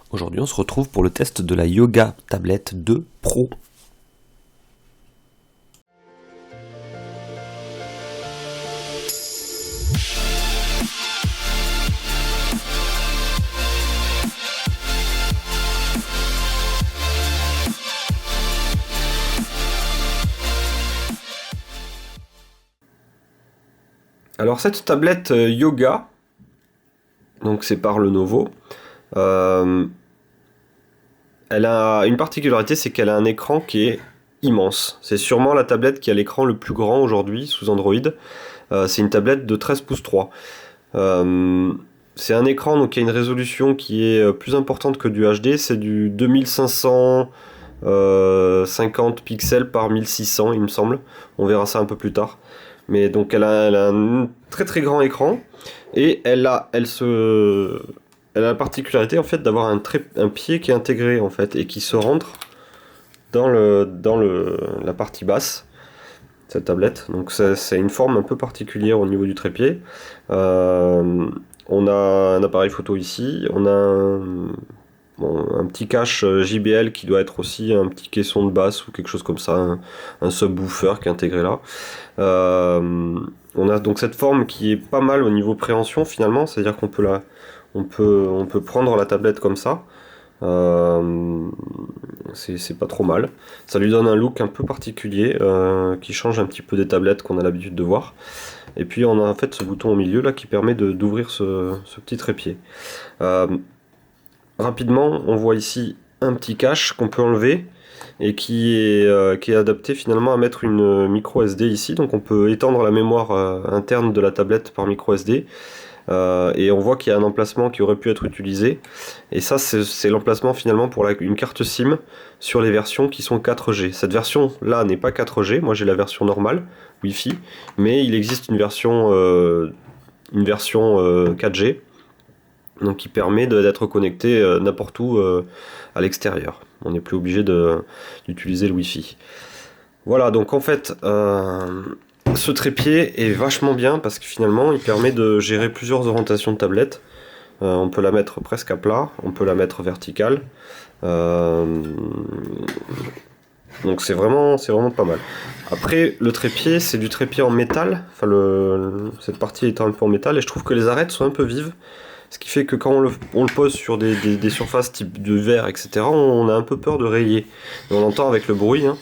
Aujourd'hui, on se retrouve pour le test de la Yoga Tablette 2 Pro. Alors cette tablette Yoga, donc c'est par Lenovo, elle a une particularité, c'est qu'elle a un écran qui est immense. C'est sûrement la tablette qui a l'écran le plus grand aujourd'hui sous Android. C'est une tablette de 13 pouces 3. C'est un écran donc, qui a une résolution qui est plus importante que du HD, c'est du 2550 pixels par 1600 il me semble. On verra ça un peu plus tard. Mais donc elle a un très très grand écran et elle a la particularité en fait d'avoir un pied qui est intégré en fait et qui se rentre dans la partie basse, cette tablette. Donc c'est une forme un peu particulière au niveau du trépied. On a un appareil photo ici, on a un petit cache JBL qui doit être aussi un petit caisson de basse ou quelque chose comme ça, un subwoofer qui est intégré là. On a donc cette forme qui est pas mal au niveau préhension finalement, c'est-à-dire qu'on peut on peut prendre la tablette comme ça. C'est pas trop mal. Ça lui donne un look un peu particulier qui change un petit peu des tablettes qu'on a l'habitude de voir. Et puis on a en fait ce bouton au milieu là qui permet d'ouvrir ce petit trépied. Rapidement, on voit ici un petit cache qu'on peut enlever et qui est adapté finalement à mettre une micro SD ici. Donc on peut étendre la mémoire interne de la tablette par micro SD. Et on voit qu'il y a un emplacement qui aurait pu être utilisé. Et ça, c'est l'emplacement finalement pour une carte SIM sur les versions qui sont 4G. Cette version là n'est pas 4G. Moi j'ai la version normale, Wi-Fi. Mais il existe une version 4G. Donc qui permet d'être connecté n'importe où à l'extérieur. On n'est plus obligé d'utiliser le Wi-Fi. Voilà, donc en fait, ce trépied est vachement bien parce que finalement il permet de gérer plusieurs orientations de tablette. On peut la mettre presque à plat, on peut la mettre verticale. Donc c'est vraiment pas mal. Après le trépied, c'est du trépied en métal. Enfin cette partie est un peu en métal et je trouve que les arêtes sont un peu vives. Ce qui fait que quand on le pose sur des surfaces type de verre, etc., on a un peu peur de rayer. Et on l'entend avec le bruit, hein.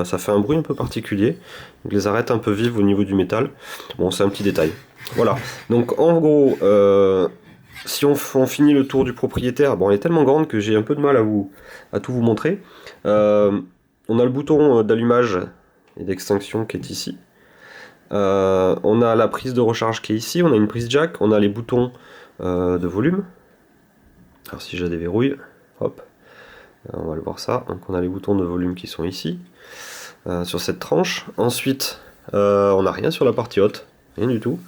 Ça fait un bruit un peu particulier. Donc les arêtes un peu vives au niveau du métal. Bon, c'est un petit détail. Voilà. Donc en gros, si on finit le tour du propriétaire, bon, elle est tellement grande que j'ai un peu de mal à tout vous montrer. On a le bouton d'allumage et d'extinction qui est ici. On a la prise de recharge qui est ici, on a une prise jack, on a les boutons de volume. Alors si je la déverrouille, hop, on va le voir ça. Donc on a les boutons de volume qui sont ici, sur cette tranche. Ensuite, on n'a rien sur la partie haute, rien du tout.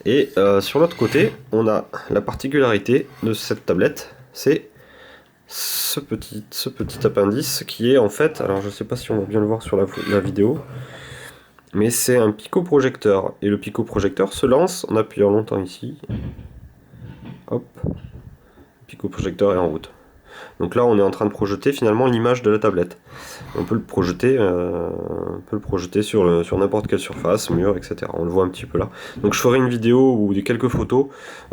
Et sur l'autre côté, on a la particularité de cette tablette, c'est ce petit appendice qui est en fait, alors je sais pas si on va bien le voir sur la vidéo, mais c'est un picoprojecteur. Et le picoprojecteur se lance en appuyant longtemps ici. Hop. Le picoprojecteur est en route. Donc là, on est en train de projeter finalement l'image de la tablette. On peut le projeter, sur n'importe quelle surface, mur, etc. On le voit un petit peu là. Donc je ferai une vidéo ou quelques photos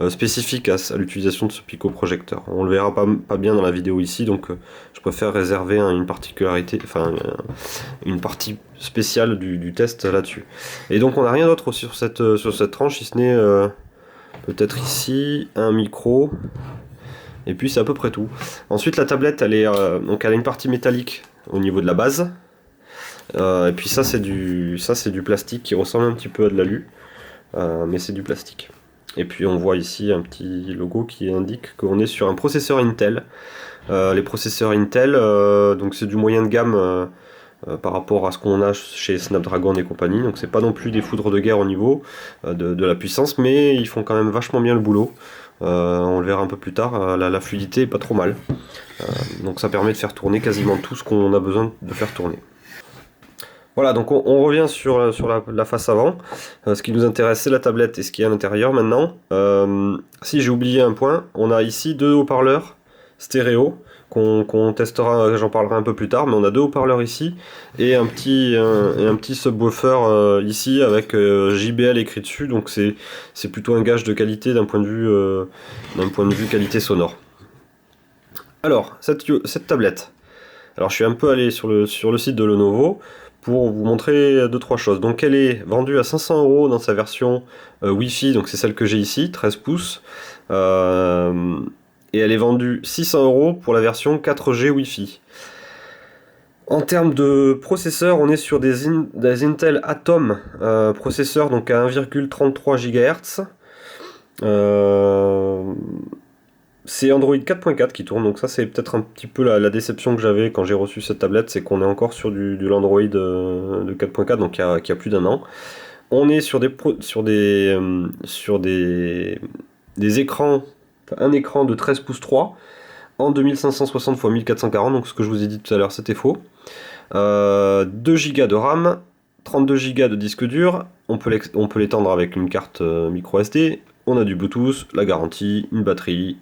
spécifiques à l'utilisation de ce picoprojecteur. On le verra pas bien dans la vidéo ici, donc je préfère réserver une particularité, une partie spéciale du test là-dessus. Et donc on n'a rien d'autre sur cette tranche, si ce n'est peut-être ici un micro. Et puis c'est à peu près tout. Ensuite la tablette donc elle a une partie métallique au niveau de la base. Et puis ça c'est du plastique qui ressemble un petit peu à de l'alu. Mais c'est du plastique. Et puis on voit ici un petit logo qui indique qu'on est sur un processeur Intel. Les processeurs Intel, donc c'est du moyen de gamme par rapport à ce qu'on a chez Snapdragon et compagnie. Donc c'est pas non plus des foudres de guerre au niveau de la puissance, mais ils font quand même vachement bien le boulot. On le verra un peu plus tard, la fluidité est pas trop mal. Donc ça permet de faire tourner quasiment tout ce qu'on a besoin de faire tourner. Voilà, donc on revient sur la face avant. Ce qui nous intéresse, c'est la tablette et ce qu'il y a à l'intérieur maintenant. Si j'ai oublié un point, on a ici deux haut-parleurs stéréo qu'on testera, j'en parlerai un peu plus tard, mais on a 2 haut-parleurs ici et un petit subwoofer ici avec JBL écrit dessus, donc c'est plutôt un gage de qualité d'un point de vue qualité sonore. Alors, cette tablette. Alors je suis un peu allé sur le site de Lenovo pour vous montrer 2-3 choses. Donc elle est vendue à 500€ dans sa version Wi-Fi, donc c'est celle que j'ai ici, 13 pouces. Et elle est vendue 600€ pour la version 4G Wi-Fi. En termes de processeur, on est sur des Intel Atom processeurs, donc à 1,33 GHz. C'est Android 4.4 qui tourne, donc ça c'est peut-être un petit peu la déception que j'avais quand j'ai reçu cette tablette, c'est qu'on est encore sur de l'Android de 4.4, donc qui a plus d'un an. On est sur des écrans, un écran de 13 pouces 3 en 2560 x 1440, donc ce que je vous ai dit tout à l'heure c'était faux. 2 Go de RAM, 32 Go de disque dur, on peut l'étendre avec une carte micro SD, on a du Bluetooth, la garantie, une batterie,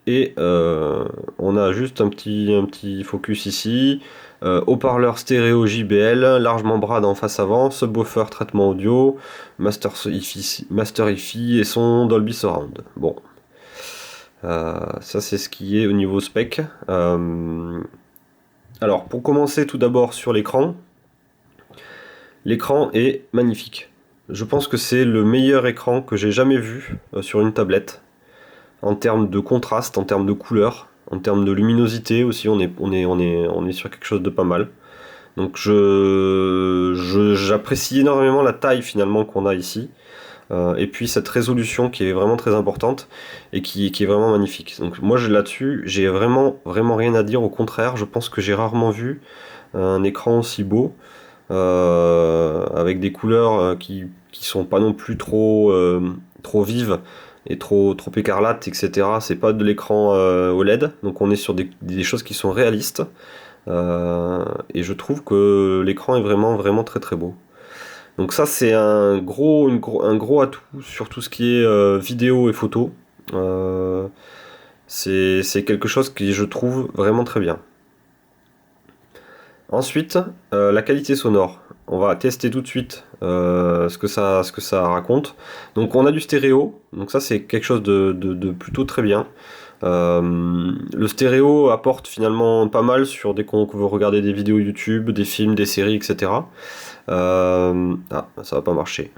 et on a juste un petit focus ici, haut-parleur stéréo JBL, large membrane en face avant, subwoofer traitement audio, master hi-fi et son Dolby Surround. Bon, ça c'est ce qui est au niveau spec. Alors pour commencer tout d'abord sur l'écran est magnifique. Je pense que c'est le meilleur écran que j'ai jamais vu sur une tablette. En termes de contraste, en termes de couleur, en termes de luminosité aussi, on est sur quelque chose de pas mal. Donc j'apprécie énormément la taille finalement qu'on a ici. Et puis cette résolution qui est vraiment très importante et qui est vraiment magnifique. Donc moi là-dessus, j'ai vraiment rien à dire. Au contraire, je pense que j'ai rarement vu un écran aussi beau, avec des couleurs qui sont pas non plus trop vives et trop écarlate, etc. C'est pas de l'écran OLED, donc on est sur des choses qui sont réalistes. Et je trouve que l'écran est vraiment très très beau. Donc ça c'est un gros atout sur tout ce qui est vidéo et photo. C'est quelque chose qui je trouve vraiment très bien. Ensuite, la qualité sonore. On va tester tout de suite ce que ça raconte. Donc on a du stéréo, donc ça c'est quelque chose de plutôt très bien. Le stéréo apporte finalement pas mal dès qu'on veut regarder des vidéos YouTube, des films, des séries, etc. Ça va pas marcher.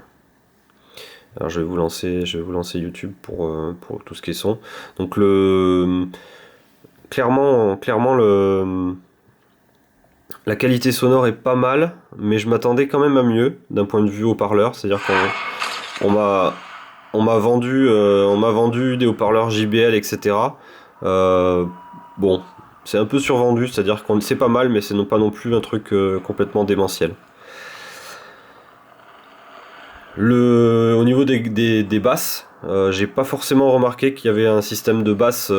Alors je vais vous lancer YouTube pour tout ce qui est son. Donc clairement la qualité sonore est pas mal, mais je m'attendais quand même à mieux d'un point de vue haut-parleur. C'est-à-dire qu'on m'a vendu des haut-parleurs JBL, etc. Bon, c'est un peu survendu, c'est-à-dire qu'on c'est pas mal, mais c'est pas non plus un truc complètement démentiel. Au niveau des basses, j'ai pas forcément remarqué qu'il y avait un système de basse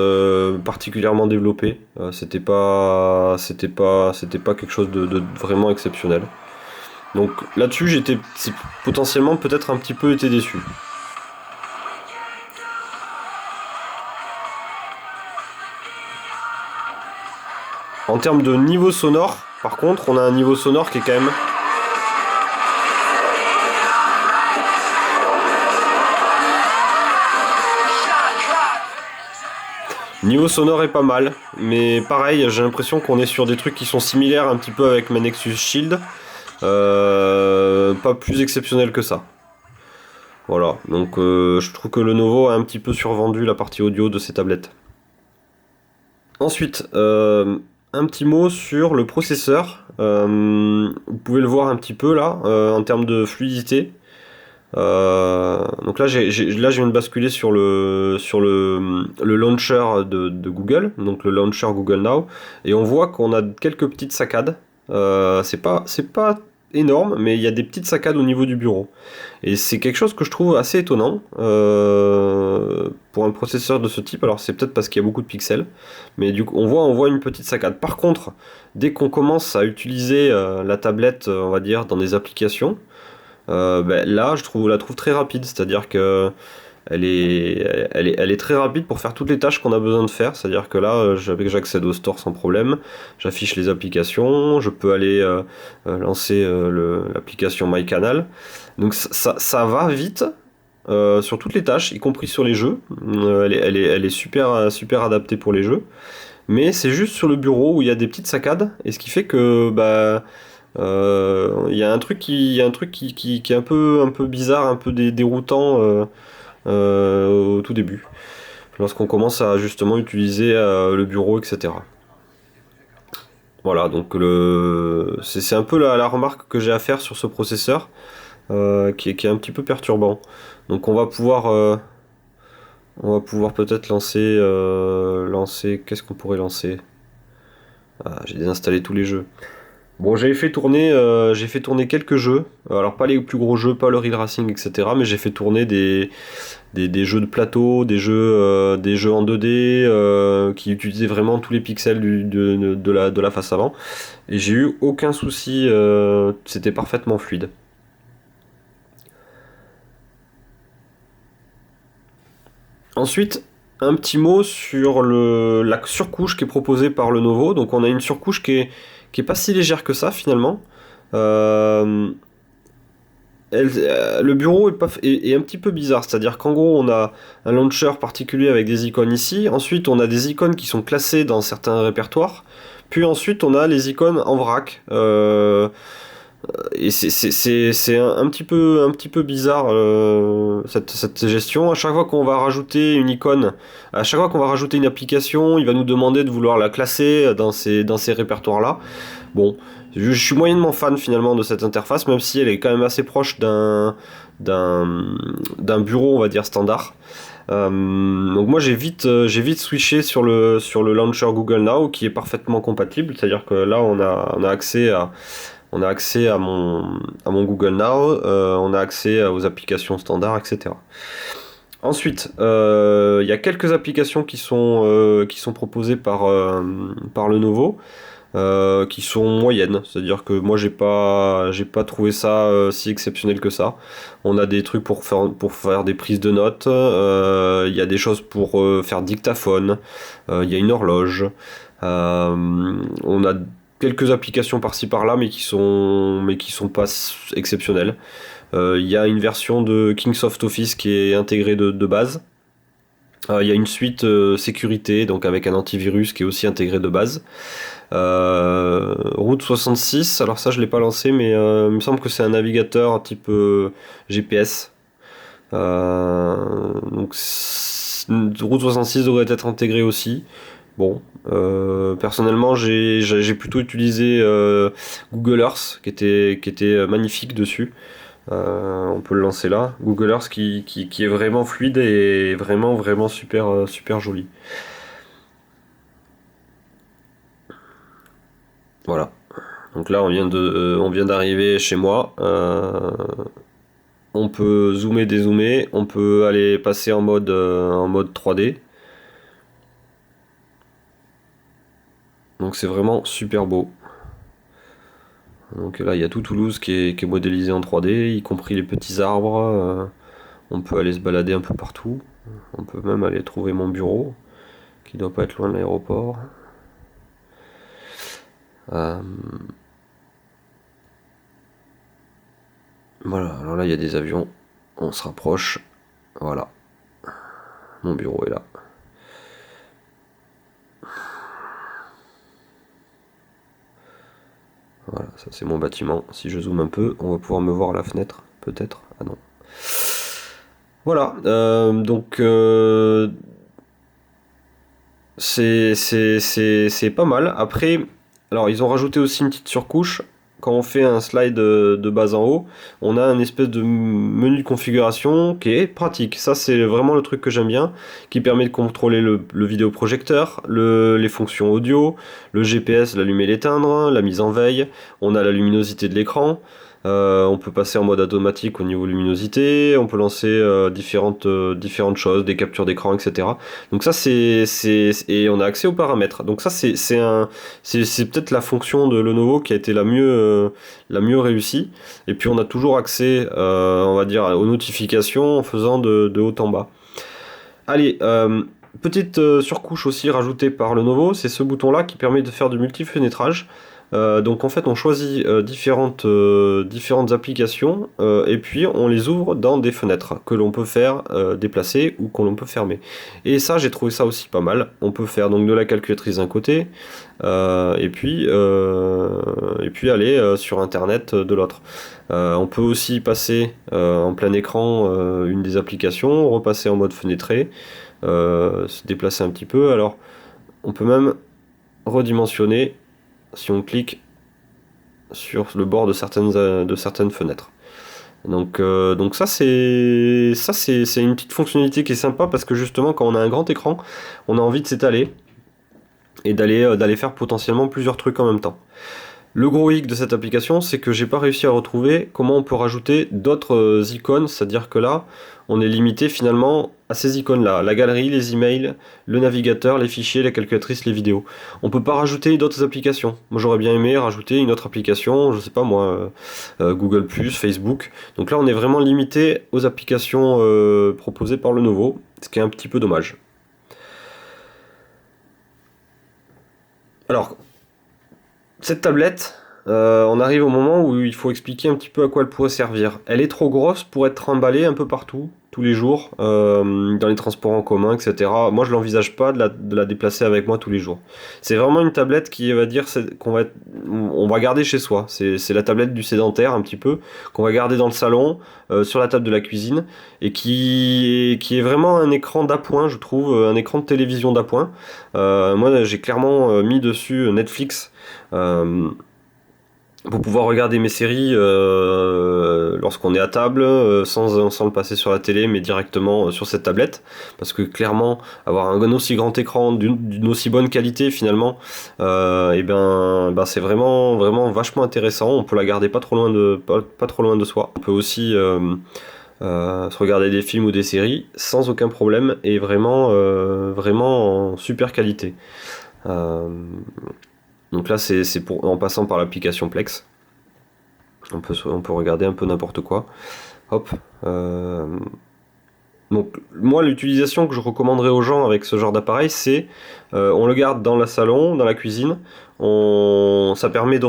particulièrement développé. C'était pas quelque chose de vraiment exceptionnel. Donc là-dessus, j'ai potentiellement peut-être un petit peu été déçu. En termes de niveau sonore, par contre, on a un niveau sonore qui est quand même niveau sonore est pas mal, mais pareil, j'ai l'impression qu'on est sur des trucs qui sont similaires un petit peu avec ma Nexus Shield, pas plus exceptionnel que ça. Voilà, donc je trouve que Lenovo a un petit peu survendu la partie audio de ses tablettes. Ensuite, un petit mot sur le processeur. Vous pouvez le voir un petit peu là, en termes de fluidité. Donc là, je viens de basculer sur le launcher de Google, donc le launcher Google Now, et on voit qu'on a quelques petites saccades. C'est pas énorme, mais il y a des petites saccades au niveau du bureau. Et c'est quelque chose que je trouve assez étonnant pour un processeur de ce type. Alors c'est peut-être parce qu'il y a beaucoup de pixels, mais du coup on voit une petite saccade. Par contre, dès qu'on commence à utiliser la tablette, on va dire, dans des applications, là je la trouve très rapide, c'est-à-dire que elle est très rapide pour faire toutes les tâches qu'on a besoin de faire. C'est-à-dire que là, j'accède au store sans problème, j'affiche les applications, je peux aller lancer l'application MyCanal. Donc ça va vite sur toutes les tâches, y compris sur les jeux. Elle est super, super adaptée pour les jeux. Mais c'est juste sur le bureau où il y a des petites saccades, et ce qui fait que bah, il y a un truc qui est un peu bizarre, un peu déroutant au tout début, lorsqu'on commence à justement utiliser le bureau, etc. Voilà, donc c'est un peu la remarque que j'ai à faire sur ce processeur, qui est un petit peu perturbant. Donc on va pouvoir peut-être lancer. Qu'est-ce qu'on pourrait lancer? Ah, j'ai désinstallé tous les jeux. Bon, j'ai fait tourner quelques jeux. Alors pas les plus gros jeux, pas le Real Racing, etc. Mais j'ai fait tourner des jeux de plateau, des jeux en 2D qui utilisaient vraiment tous les pixels de la face avant. Et j'ai eu aucun souci, c'était parfaitement fluide. Ensuite, un petit mot sur la surcouche qui est proposée par le Lenovo. Donc on a une surcouche qui est pas si légère que ça finalement. Euh, le bureau est un petit peu bizarre, c'est-à-dire qu'en gros on a un launcher particulier avec des icônes ici, ensuite on a des icônes qui sont classées dans certains répertoires, puis ensuite on a les icônes en vrac. Et c'est un petit peu bizarre cette gestion. À chaque fois qu'on va rajouter une icône, à chaque fois qu'on va rajouter une application, il va nous demander de vouloir la classer dans ces répertoires-là. Bon, je suis moyennement fan finalement de cette interface, même si elle est quand même assez proche d'un bureau, on va dire, standard. Donc moi j'ai vite switché sur le launcher Google Now qui est parfaitement compatible, c'est-à-dire que là on a accès à mon Google Now, on a accès aux applications standards, etc. Ensuite, il y a quelques applications qui sont proposées par Lenovo, qui sont moyennes. C'est-à-dire que moi, j'ai pas trouvé ça si exceptionnel que ça. On a des trucs pour faire des prises de notes, il y a des choses pour faire dictaphone, il y a une horloge, on a quelques applications par-ci par-là, mais qui sont pas exceptionnelles. Il y a une version de Kingsoft Office qui est intégrée de base. Il y a une suite sécurité, donc avec un antivirus qui est aussi intégré de base. Route 66, alors ça je l'ai pas lancé, mais il me semble que c'est un navigateur type GPS. Donc Route 66 devrait être intégré aussi. Bon, personnellement, j'ai plutôt utilisé Google Earth, qui était magnifique dessus. On peut le lancer là. Google Earth qui est vraiment fluide et vraiment, vraiment super, super joli. Voilà. Donc là, on vient d'arriver chez moi. On peut zoomer, dézoomer. On peut aller passer en mode 3D. Donc c'est vraiment super beau. Donc là, il y a tout Toulouse qui est modélisé en 3D, y compris les petits arbres. On peut aller se balader un peu partout. On peut même aller trouver mon bureau, qui doit pas être loin de l'aéroport. Euh, Voilà, alors là, il y a des avions. On se rapproche. Voilà. Mon bureau est là. Voilà, ça c'est mon bâtiment. Si je zoome un peu, on va pouvoir me voir à la fenêtre, peut-être. Ah non. Voilà, donc c'est pas mal. Après, alors ils ont rajouté aussi une petite surcouche. Quand on fait un slide de bas en haut, on a un espèce de menu de configuration qui est pratique. Ça, c'est vraiment le truc que j'aime bien, qui permet de contrôler le vidéoprojecteur, les fonctions audio, le GPS, l'allumer, l'éteindre, la mise en veille. On a la luminosité de l'écran. On peut passer en mode automatique au niveau luminosité, on peut lancer différentes choses, des captures d'écran, etc. Donc ça et on a accès aux paramètres. Donc ça c'est peut-être la fonction de Lenovo qui a été la mieux réussie. Et puis on a toujours accès, on va dire, aux notifications en faisant de haut en bas. Allez, petite surcouche aussi rajoutée par Lenovo, c'est ce bouton-là qui permet de faire du multi-fenêtrage. Donc en fait on choisit différentes applications et puis on les ouvre dans des fenêtres que l'on peut faire déplacer ou que l'on peut fermer. Et ça j'ai trouvé ça aussi pas mal. On peut faire donc de la calculatrice d'un côté et puis aller sur internet de l'autre. On peut aussi passer en plein écran une des applications, repasser en mode fenêtré, se déplacer un petit peu. Alors on peut même redimensionner si on clique sur le bord de certaines fenêtres. Donc ça c'est une petite fonctionnalité qui est sympa parce que justement quand on a un grand écran, on a envie de s'étaler et d'aller faire potentiellement plusieurs trucs en même temps. Le gros hic de cette application, c'est que j'ai pas réussi à retrouver comment on peut rajouter d'autres icônes, c'est-à-dire que là, on est limité finalement à ces icônes-là, la galerie, les emails, le navigateur, les fichiers, la calculatrice, les vidéos. On peut pas rajouter d'autres applications. Moi, j'aurais bien aimé rajouter une autre application, je sais pas moi, Google+, Facebook. Donc là, on est vraiment limité aux applications proposées par Lenovo, ce qui est un petit peu dommage. Alors, cette tablette, on arrive au moment où il faut expliquer un petit peu à quoi elle pourrait servir. Elle est trop grosse pour être trimballée un peu partout, tous les jours, dans les transports en commun, etc. Moi, je l'envisage pas de la déplacer avec moi tous les jours. C'est vraiment une tablette qui va dire on va garder chez soi. C'est la tablette du sédentaire un petit peu, qu'on va garder dans le salon, sur la table de la cuisine, et qui est vraiment un écran d'appoint, je trouve, un écran de télévision d'appoint. Moi, j'ai clairement mis dessus Netflix. Pour pouvoir regarder mes séries lorsqu'on est à table, sans le passer sur la télé, mais directement sur cette tablette. Parce que clairement, avoir un aussi grand écran d'une aussi bonne qualité finalement, c'est vraiment, vraiment vachement intéressant. On peut la garder pas trop loin de soi. On peut aussi se regarder des films ou des séries sans aucun problème et vraiment, vraiment en super qualité. Donc là, c'est en passant par l'application Plex. On peut regarder un peu n'importe quoi. Hop. Donc moi, l'utilisation que je recommanderais aux gens avec ce genre d'appareil, c'est on le garde dans le salon, dans la cuisine. Ça permet de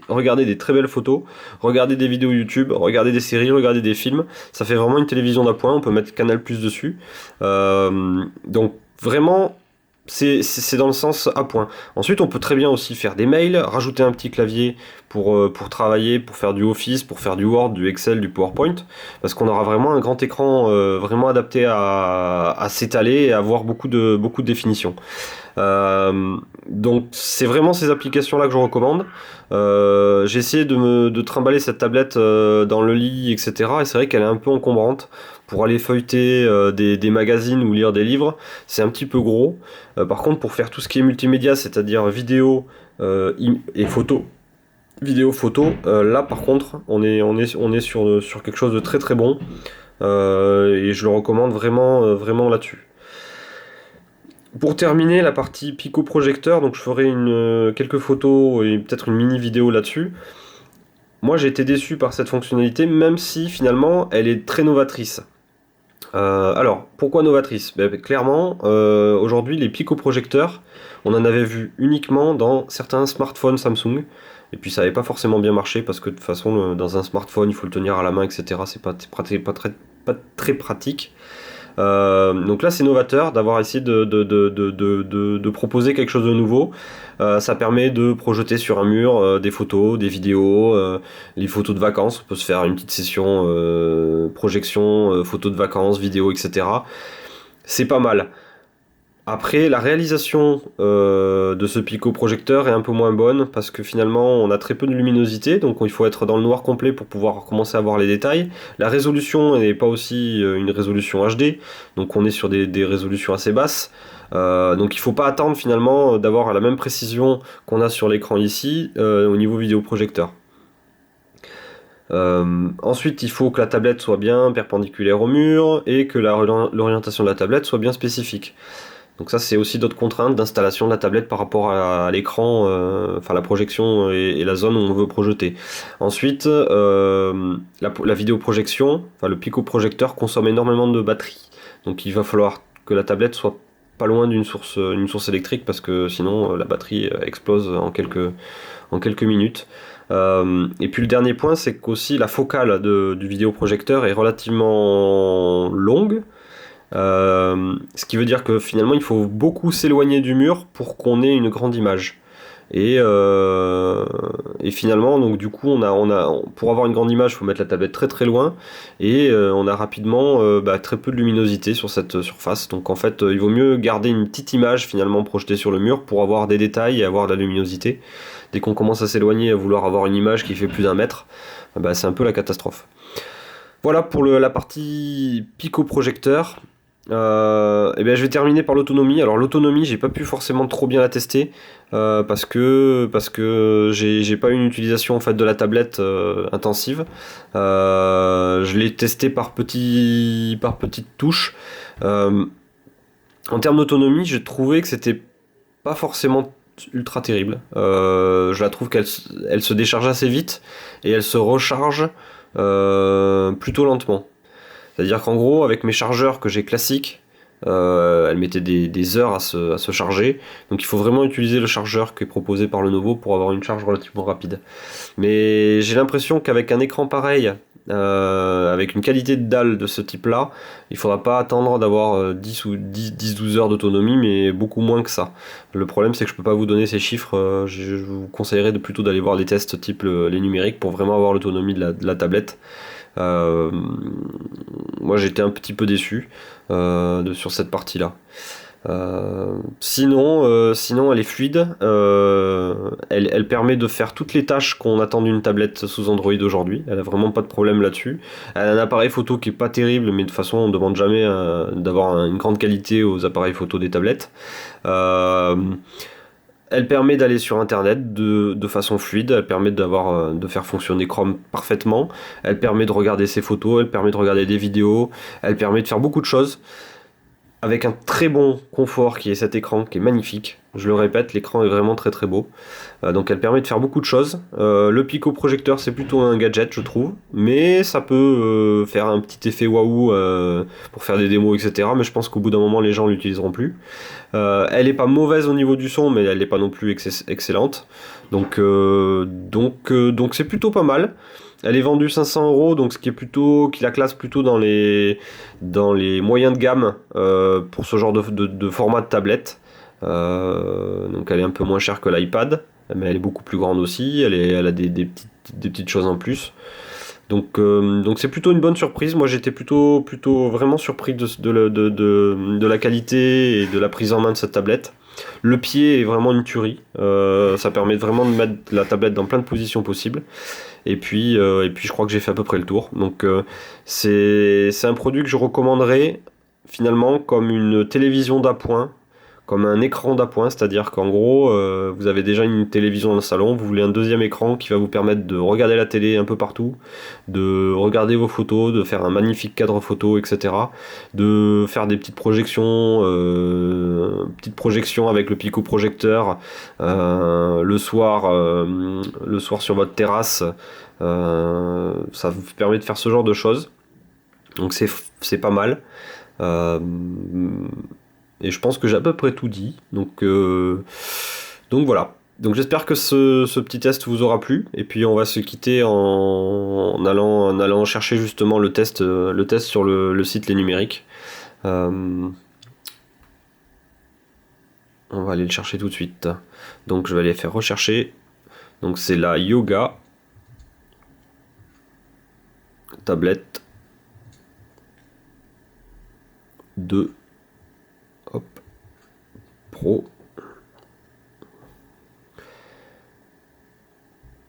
regarder des très belles photos, regarder des vidéos YouTube, regarder des séries, regarder des films. Ça fait vraiment une télévision d'appoint. On peut mettre Canal+ dessus. Donc vraiment, c'est dans le sens à point. Ensuite, on peut très bien aussi faire des mails, rajouter un petit clavier pour travailler, pour faire du Office, pour faire du Word, du Excel, du PowerPoint, parce qu'on aura vraiment un grand écran vraiment adapté à s'étaler et à avoir beaucoup de définition. Donc c'est vraiment ces applications là que je recommande. J'ai essayé de trimballer cette tablette dans le lit, etc. Et c'est vrai qu'elle est un peu encombrante pour aller feuilleter des magazines ou lire des livres. C'est un petit peu gros. Par contre, pour faire tout ce qui est multimédia, c'est-à-dire vidéo et photo, vidéo, photo, là par contre, on est sur quelque chose de très très bon. Et je le recommande vraiment, vraiment là-dessus. Pour terminer la partie pico-projecteur, donc je ferai quelques photos et peut-être une mini vidéo là-dessus. Moi j'ai été déçu par cette fonctionnalité, même si finalement elle est très novatrice. Alors, pourquoi novatrice ? Clairement, aujourd'hui les pico-projecteurs, on en avait vu uniquement dans certains smartphones Samsung. Et puis ça n'avait pas forcément bien marché parce que de toute façon dans un smartphone il faut le tenir à la main, etc. C'est pas très pratique. Donc là c'est novateur d'avoir essayé de proposer quelque chose de nouveau. Ça permet de projeter sur un mur des photos, des vidéos, les photos de vacances. On peut se faire une petite session projection, photos de vacances, vidéos, etc. C'est pas mal. Après, la réalisation de ce pico-projecteur est un peu moins bonne parce que finalement on a très peu de luminosité, donc il faut être dans le noir complet pour pouvoir commencer à voir les détails. La résolution n'est pas aussi une résolution HD, donc on est sur des résolutions assez basses. Donc il ne faut pas attendre finalement d'avoir la même précision qu'on a sur l'écran ici au niveau vidéoprojecteur. Ensuite, il faut que la tablette soit bien perpendiculaire au mur et que l'orientation de la tablette soit bien spécifique. Donc ça c'est aussi d'autres contraintes d'installation de la tablette par rapport à l'écran, enfin la projection et la zone où on veut projeter. Ensuite, la vidéoprojection, enfin le pico-projecteur consomme énormément de batterie. Donc il va falloir que la tablette soit pas loin d'une source électrique parce que sinon la batterie explose en quelques minutes. Et puis le dernier point, c'est qu'aussi la focale du vidéoprojecteur est relativement longue. Ce qui veut dire que finalement il faut beaucoup s'éloigner du mur pour qu'on ait une grande image. Et finalement, donc du coup, pour avoir une grande image, il faut mettre la tablette très très loin, et on a rapidement très peu de luminosité sur cette surface. Donc en fait, il vaut mieux garder une petite image finalement projetée sur le mur pour avoir des détails et avoir de la luminosité. Dès qu'on commence à s'éloigner, à vouloir avoir une image qui fait plus d'un mètre, c'est un peu la catastrophe. Voilà pour la partie pico-projecteur. Je vais terminer par l'autonomie. Alors l'autonomie, j'ai pas pu forcément trop bien la tester parce que j'ai pas eu une utilisation en fait de la tablette intensive. Je l'ai testé par petites touches. En termes d'autonomie, j'ai trouvé que c'était pas forcément ultra terrible. Je la trouve qu'elle se décharge assez vite et elle se recharge plutôt lentement. C'est-à-dire qu'en gros, avec mes chargeurs que j'ai classiques, elle mettait des heures à se charger. Donc il faut vraiment utiliser le chargeur qui est proposé par Lenovo pour avoir une charge relativement rapide. Mais j'ai l'impression qu'avec un écran pareil, avec une qualité de dalle de ce type-là, il ne faudra pas attendre d'avoir 10-12 heures d'autonomie, mais beaucoup moins que ça. Le problème, c'est que je ne peux pas vous donner ces chiffres. Je vous conseillerais plutôt d'aller voir les tests type les numériques pour vraiment avoir l'autonomie de la tablette. Moi j'étais un petit peu déçu sur cette partie-là. Sinon elle est fluide. Elle permet de faire toutes les tâches qu'on attend d'une tablette sous Android aujourd'hui. Elle a vraiment pas de problème là-dessus. Elle a un appareil photo qui est pas terrible, mais de toute façon on ne demande jamais d'avoir une grande qualité aux appareils photo des tablettes. Elle permet d'aller sur internet de façon fluide, elle permet de faire fonctionner Chrome parfaitement, elle permet de regarder ses photos, elle permet de regarder des vidéos, elle permet de faire beaucoup de choses avec un très bon confort qui est cet écran qui est magnifique. Je le répète, l'écran est vraiment très très beau. Donc elle permet de faire beaucoup de choses. Le Pico projecteur, c'est plutôt un gadget, je trouve, mais ça peut faire un petit effet waouh pour faire des démos, etc. Mais je pense qu'au bout d'un moment, les gens l'utiliseront plus. Elle est pas mauvaise au niveau du son, mais elle n'est pas non plus excellente. Donc c'est plutôt pas mal. Elle est vendue 500 €, donc ce qui la classe plutôt dans les moyens de gamme pour ce genre de format de tablette. Donc elle est un peu moins chère que l'iPad, mais elle est beaucoup plus grande aussi. Elle a des petites choses en plus. Donc c'est plutôt une bonne surprise. Moi j'étais plutôt vraiment surpris de la qualité et de la prise en main de cette tablette. Le pied est vraiment une tuerie. Ça permet vraiment de mettre la tablette dans plein de positions possibles. Et puis je crois que j'ai fait à peu près le tour. Donc c'est un produit que je recommanderais finalement comme une télévision d'appoint, comme un écran d'appoint, c'est-à-dire qu'en gros vous avez déjà une télévision dans le salon, vous voulez un deuxième écran qui va vous permettre de regarder la télé un peu partout, de regarder vos photos, de faire un magnifique cadre photo, etc. De faire des petites projections avec le Pico projecteur le soir sur votre terrasse. Ça vous permet de faire ce genre de choses, donc c'est pas mal. Et je pense que j'ai à peu près tout dit, donc voilà. Donc j'espère que ce petit test vous aura plu, et puis on va se quitter en allant chercher justement le test sur le site Les Numériques. On va aller le chercher tout de suite. Donc je vais aller faire rechercher. Donc c'est la Yoga tablette 2 Pro.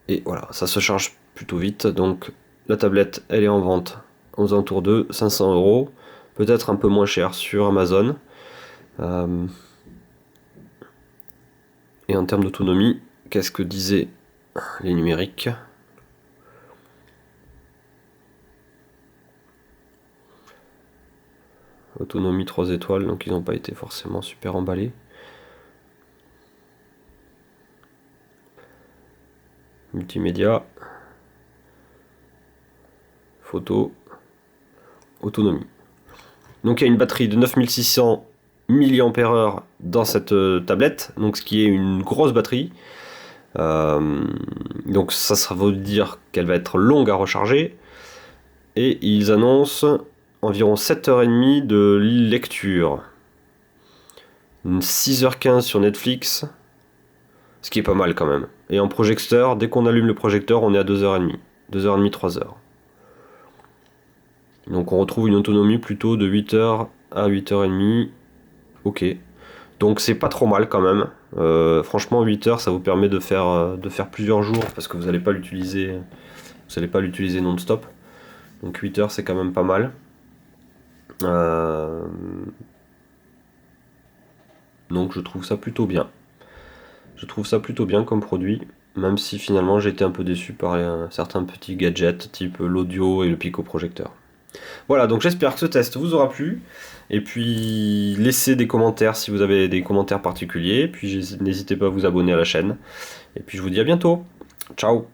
Et voilà, ça se charge plutôt vite. Donc la tablette, elle est en vente aux alentours de 500 €, peut-être un peu moins cher sur Amazon. Et en termes d'autonomie, qu'est-ce que disaient Les Numériques ? Autonomie 3 étoiles, donc ils n'ont pas été forcément super emballés. Multimédia, photo, autonomie. Donc il y a une batterie de 9600 mAh dans cette tablette, donc ce qui est une grosse batterie. Donc ça veut dire qu'elle va être longue à recharger. Et ils annoncent environ 7h30 de lecture. 6h15 sur Netflix, ce qui est pas mal quand même. Et en projecteur, dès qu'on allume le projecteur, on est à 2h30. 2h30, 3h. Donc on retrouve une autonomie plutôt de 8h à 8h30. Ok. Donc c'est pas trop mal quand même. Franchement 8h ça vous permet de faire plusieurs jours parce que vous n'allez pas l'utiliser non-stop. Donc 8h c'est quand même pas mal. Donc je trouve ça plutôt bien. Je trouve ça plutôt bien comme produit, même si finalement j'ai été un peu déçu par certains petits gadgets type l'audio et le picoprojecteur. Voilà, donc j'espère que ce test vous aura plu. Et puis laissez des commentaires si vous avez des commentaires particuliers. Puis n'hésitez pas à vous abonner à la chaîne. Et puis je vous dis à bientôt. Ciao.